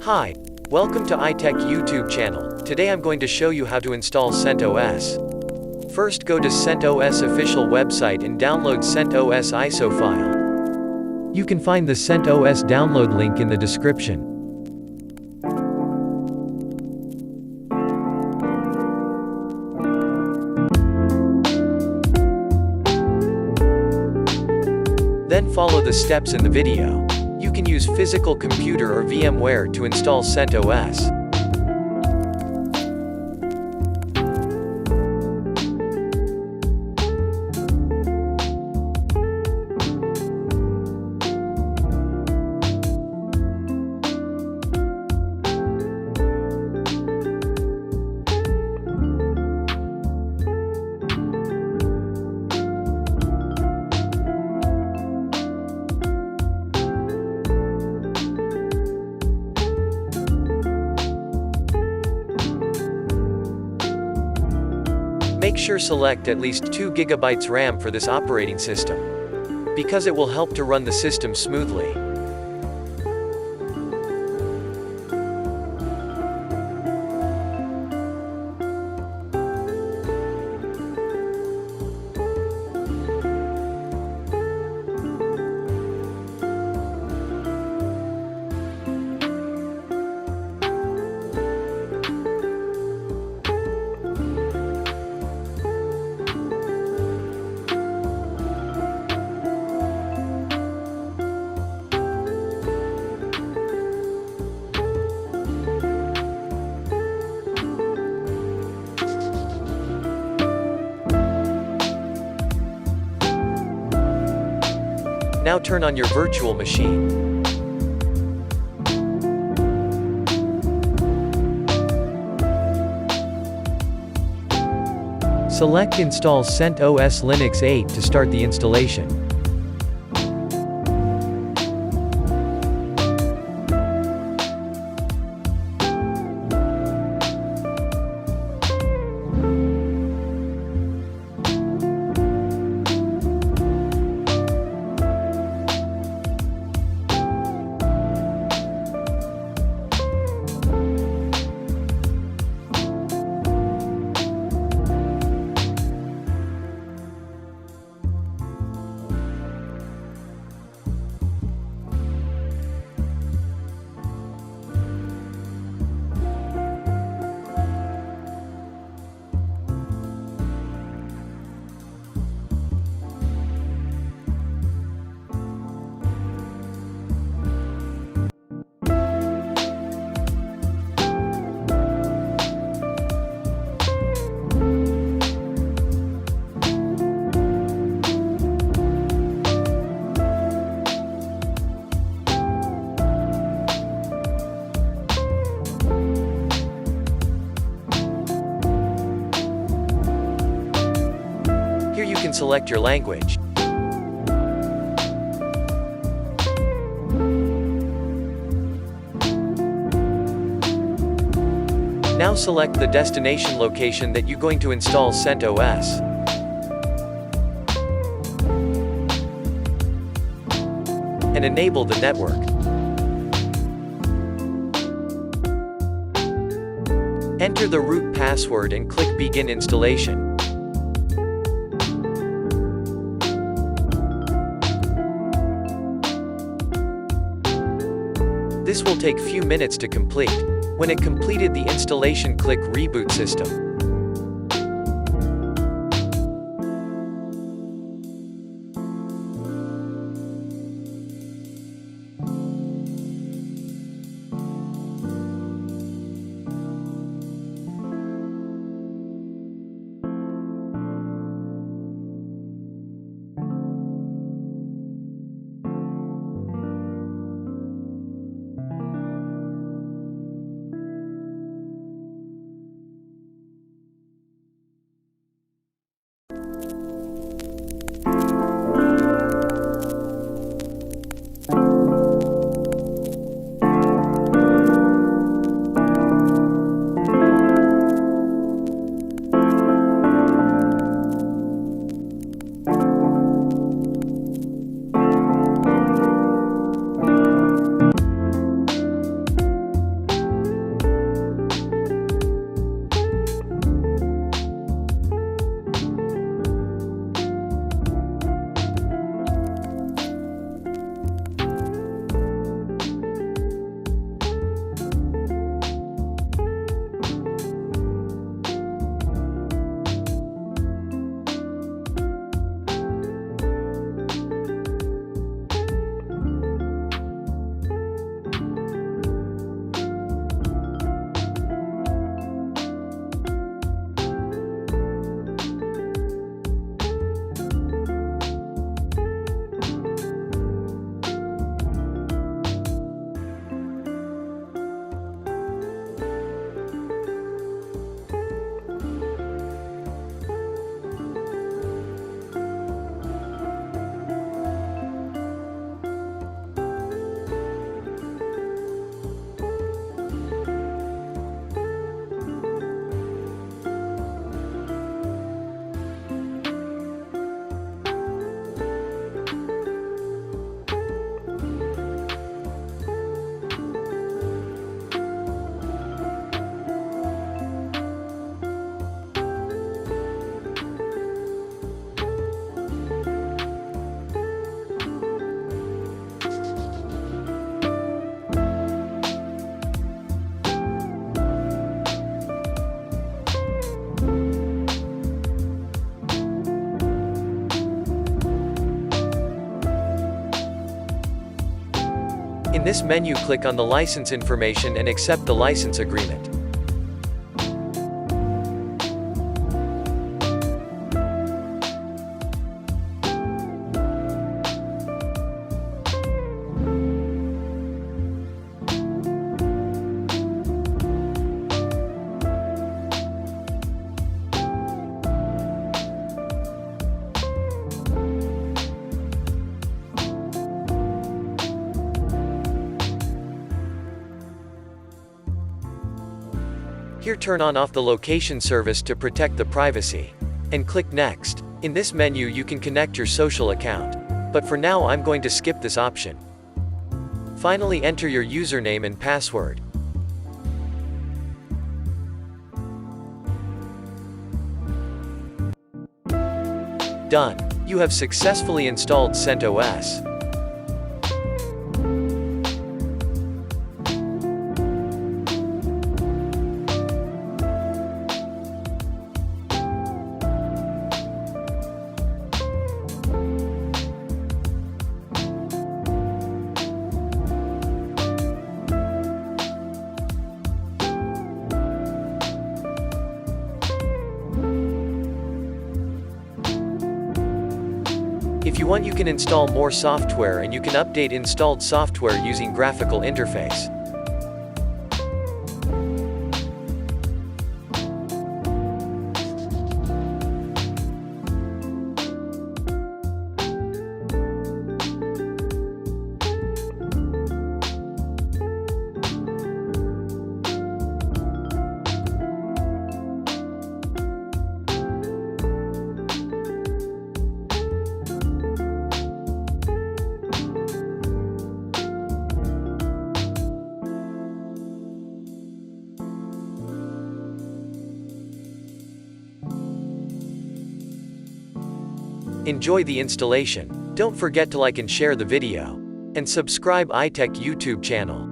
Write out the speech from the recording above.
Hi, welcome to iTech YouTube channel. Today I'm going to show you how to install CentOS. First go to CentOS official website and download CentOS ISO file. You can find the CentOS download link in the description. Then follow the steps in the video. You can use physical computer or VMware to install CentOS. Make sure select at least 2 GB RAM for this operating system, because it will help to run the system smoothly. Now turn on your virtual machine. Select Install CentOS Linux 8 to start the installation. Here you can select your language. Now select the destination location that you're going to install CentOS. And enable the network. Enter the root password and click Begin Installation. This will take few minutes to complete. When it completed the installation, click Reboot System. In this menu, click on the license information and accept the license agreement. Here, turn on off the location service to protect the privacy. And click Next. In this menu you can connect your social account. But for now I'm going to skip this option. Finally, enter your username and password. Done. You have successfully installed CentOS. If you want, you can install more software and you can update installed software using graphical interface. Enjoy the installation. Don't forget to like and share the video. And subscribe iTech YouTube channel.